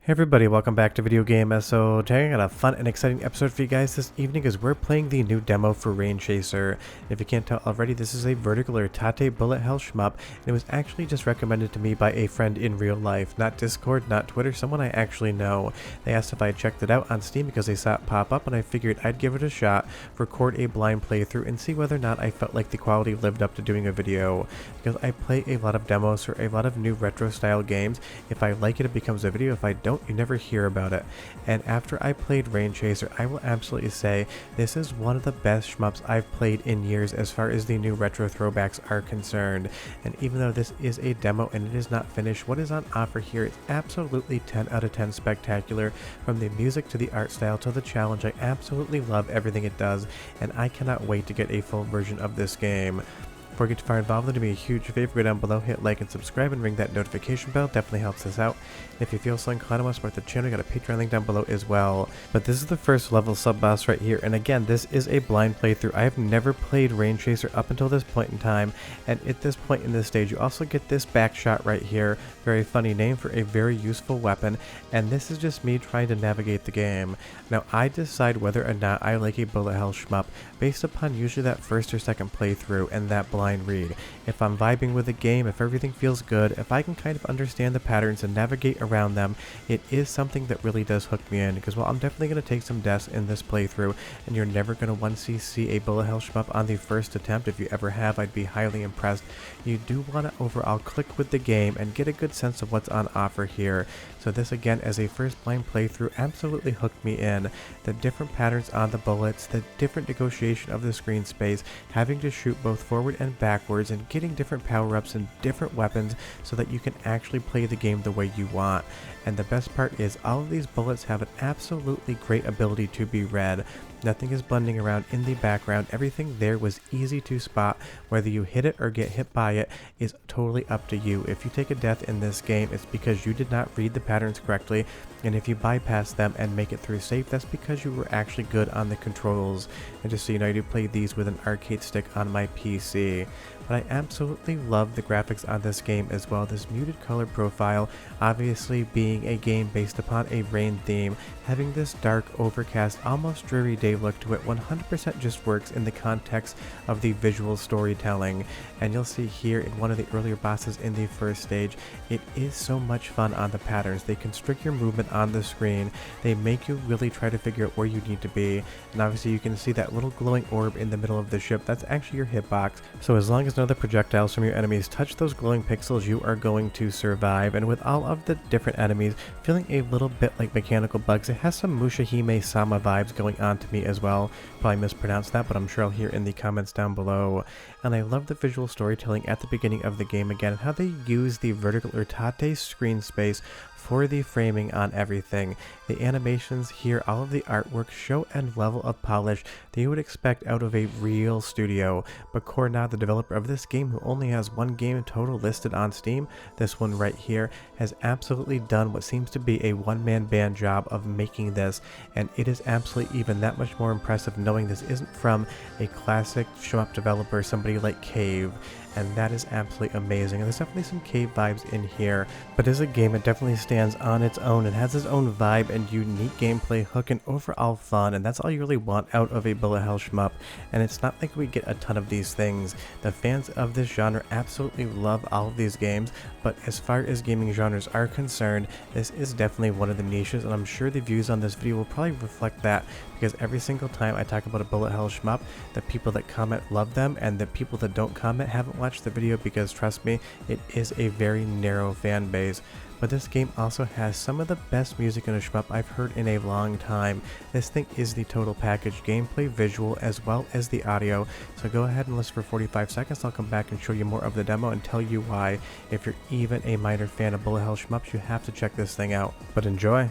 Hey everybody, welcome back to Video Game SO. Today I got a fun and exciting episode for you guys this evening as we're playing the new demo for Rainchaser. If you can't tell already, this is a vertical or tate bullet hell shmup, and it was actually just recommended to me by a friend in real life, not Discord, not Twitter, someone I actually know. They asked if I had checked it out on Steam because they saw it pop up, and I figured I'd give it a shot, record a blind playthrough, and see whether or not I felt like the quality lived up to doing a video. Because I play a lot of demos for a lot of new retro style games. If I like it, it becomes a video. If I don't, you never hear about it. And after I played Rainchaser, I will absolutely say this is one of the best shmups I've played in years as far as the new retro throwbacks are concerned. And even though this is a demo and it is not finished, what is on offer here is absolutely 10 out of 10 spectacular. From the music to the art style to the challenge, I absolutely love everything it does, and I cannot wait to get a full version of this game. Before you get too far involved, do me a huge favor, go down below, hit like and subscribe, and ring that notification bell. Definitely helps us out. And if you feel so inclined to want to support the channel, you got a Patreon link down below as well. But this is the first level sub boss right here, and again, this is a blind playthrough. I have never played Rainchaser up until this point in time, and at this point in this stage, you also get this back shot right here. Very funny name for a very useful weapon, and this is just me trying to navigate the game. Now, I decide whether or not I like a bullet hell shmup based upon usually that first or second playthrough and that blind read. If I'm vibing with the game, if everything feels good, if I can kind of understand the patterns and navigate around them, it is something that really does hook me in. Because while I'm definitely going to take some deaths in this playthrough, and you're never going to once see a bullet hell shmup on the first attempt, if you ever have, I'd be highly impressed. You do want to overall click with the game and get a good sense of what's on offer here. So this again, as a first blind playthrough, absolutely hooked me in. The different patterns on the bullets, the different negotiation of the screen space, having to shoot both forward and backwards, and getting different power-ups and different weapons so that you can actually play the game the way you want. And the best part is all of these bullets have an absolutely great ability to be read. Nothing is blending around in the background. Everything there was easy to spot. Whether you hit it or get hit by it is totally up to you. If you take a death in this game, it's because you did not read the patterns correctly, and if you bypass them and make it through safe, that's because you were actually good on the controls. And just so you know, I do play these with an arcade stick on my PC. But I absolutely love the graphics on this game as well. This muted color profile, obviously being a game based upon a rain theme, having this dark, overcast, almost dreary day look to it 100% just works in the context of the visual storytelling. And you'll see here in one of the earlier bosses in the first stage, it is so much fun on the patterns. They constrict your movement on the screen. They make you really try to figure out where you need to be. And obviously you can see that little glowing orb in the middle of the ship. That's actually your hitbox. So as long as none of the projectiles from your enemies touch those glowing pixels, you are going to survive. And with all of the different enemies feeling a little bit like mechanical bugs, it has some Mushihime Sama vibes going on to me as well. Probably mispronounced that, but I'm sure I'll hear in the comments down below. And I love the visual storytelling at the beginning of the game again, how they use the vertical or tate screen space for the framing on everything. The animations here, all of the artwork show and level of polish that you would expect out of a real studio. But Kornodd, the developer of this game, who only has one game in total listed on Steam, this one right here, has absolutely done what seems to be a one-man band job of making this, and it is absolutely even that much more impressive knowing this isn't from a classic shmup developer, somebody like Cave. And that is absolutely amazing. And there's definitely some Cave vibes in here, but as a game, it definitely stands on its own. It has its own vibe and unique gameplay hook and overall fun, and that's all you really want out of a bullet hell shmup. And it's not like we get a ton of these things. The fans of this genre absolutely love all of these games, but as far as gaming genres are concerned, this is definitely one of the niches, and I'm sure the views on this video will probably reflect that, because every single time I talk about a bullet hell shmup, the people that comment love them, and the people that don't comment haven't watched the video, because trust me, it is a very narrow fan base. But this game also has some of the best music in a shmup I've heard in a long time. This thing is the total package, gameplay, visual, as well as the audio. So go ahead and listen for 45 seconds. I'll come back and show you more of the demo and tell you why. If you're even a minor fan of bullet hell shmups, you have to check this thing out. But enjoy!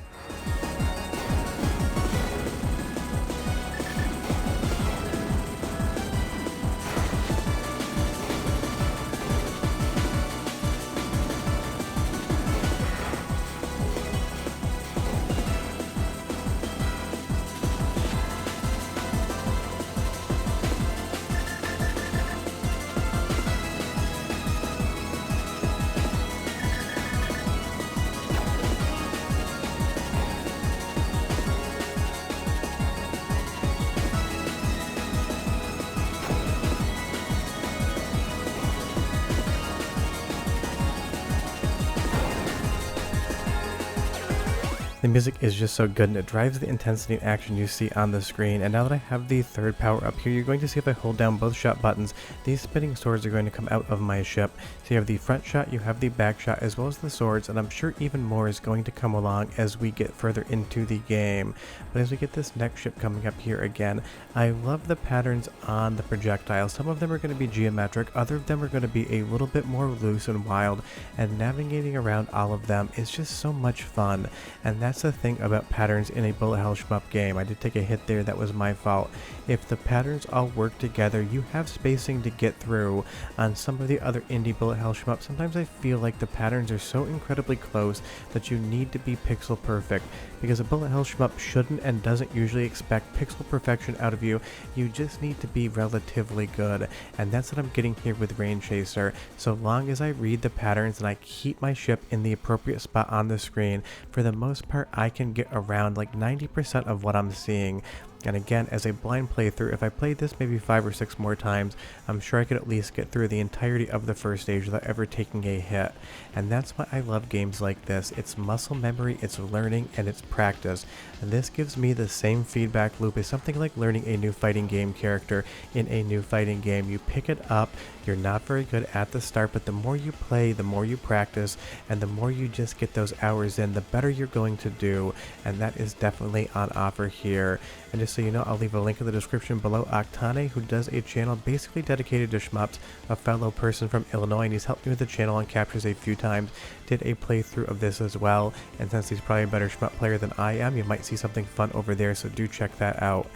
The music is just so good and it drives the intensity and action you see on the screen. And now that I have the third power up here, you're going to see if I hold down both shot buttons, these spinning swords are going to come out of my ship. So you have the front shot, you have the back shot, as well as the swords, and I'm sure even more is going to come along as we get further into the game. But as we get this next ship coming up here again, I love the patterns on the projectiles. Some of them are going to be geometric, other of them are going to be a little bit more loose and wild, and navigating around all of them is just so much fun. And that's the thing about patterns in a bullet hell shmup game. I did take a hit there, that was my fault. If the patterns all work together, you have spacing to get through. On some of the other indie bullet hell shmups, sometimes I feel like the patterns are so incredibly close that you need to be pixel perfect, because a bullet hell shmup shouldn't and doesn't usually expect pixel perfection out of you. You just need to be relatively good, and that's what I'm getting here with Rainchaser. So long as I read the patterns and I keep my ship in the appropriate spot on the screen, for the most part I can get around like 90% of what I'm seeing. And again, as a blind playthrough, if I played this maybe 5 or 6 more times, I'm sure I could at least get through the entirety of the first stage without ever taking a hit. And that's why I love games like this. It's muscle memory, it's learning, and it's practice. And this gives me the same feedback loop as something like learning a new fighting game character in a new fighting game. You pick it up, you're not very good at the start, but the more you play, the more you practice, and the more you just get those hours in, the better you're going to do. And that is definitely on offer here. And just so you know, I'll leave a link in the description below. Octane, who does a channel basically dedicated to shmups, a fellow person from Illinois, and he's helped me with the channel on captures a few times, did a playthrough of this as well. And since he's probably a better shmup player than I am, you might see something fun over there, so do check that out.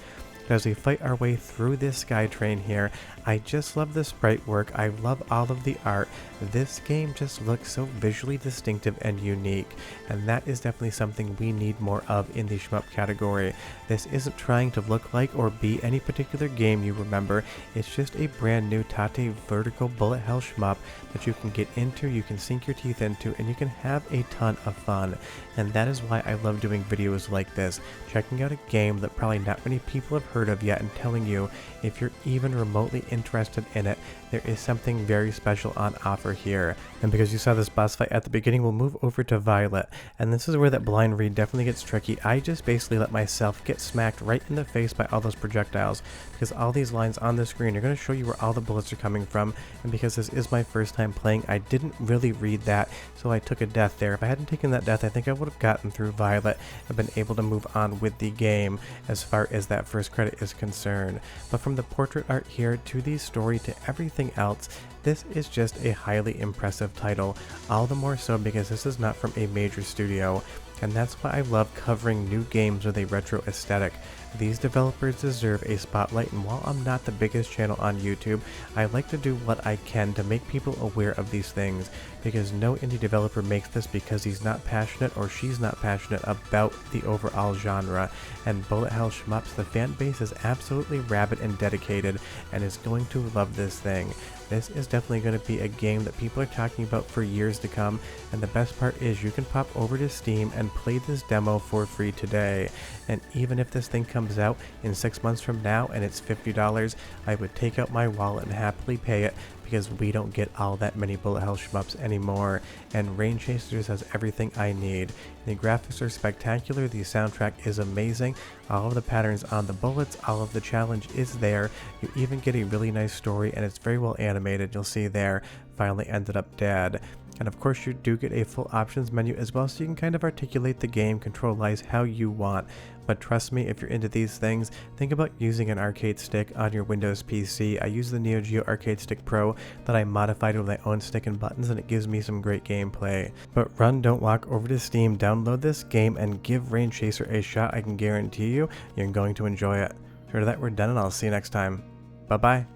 As we fight our way through this sky train here, I just love the sprite work, I love all of the art. This game just looks so visually distinctive and unique, and that is definitely something we need more of in the shmup category. This isn't trying to look like or be any particular game you remember, it's just a brand new Tate vertical bullet hell shmup that you can get into, you can sink your teeth into, and you can have a ton of fun. And that is why I love doing videos like this, checking out a game that probably not many people have heard of yet and telling you, if you're even remotely interested in it, there is something very special on offer here. And because you saw this boss fight at the beginning, we'll move over to Violet. And this is where that blind read definitely gets tricky. I just basically let myself get smacked right in the face by all those projectiles, because all these lines on the screen are going to show you where all the bullets are coming from. And because this is my first time playing, I didn't really read that, so I took a death there. If I hadn't taken that death, I think I would have gotten through Violet and been able to move on with the game as far as that first credit is concerned. But from the portrait art here to the story to everything else, this is just a highly impressive title, all the more so because this is not from a major studio. And that's why I love covering new games with a retro aesthetic. These developers deserve a spotlight, and while I'm not the biggest channel on YouTube, I like to do what I can to make people aware of these things, because no indie developer makes this because he's not passionate or she's not passionate about the overall genre. And bullet hell shmups, the fan base is absolutely rabid and dedicated and is going to love this thing. This is definitely going to be a game that people are talking about for years to come, and the best part is you can pop over to Steam and play this demo for free today. And even if this thing comes out in 6 months from now and it's $50, I would take out my wallet and happily pay it, because we don't get all that many bullet hell shmups anymore, and Rainchasers has everything I need. The graphics are spectacular, the soundtrack is amazing, all of the patterns on the bullets, all of the challenge is there, you even get a really nice story, and it's very well animated. You'll see there, finally ended up dead. And of course you do get a full options menu as well, so you can kind of articulate the game, control-wise, how you want. But trust me, if you're into these things, think about using an arcade stick on your Windows PC. I use the Neo Geo Arcade Stick Pro that I modified with my own stick and buttons, and it gives me some great gameplay. But run, don't walk, over to Steam, download this game, and give Rainchaser a shot. I can guarantee you're going to enjoy it. So with that, we're done, and I'll see you next time. Bye-bye.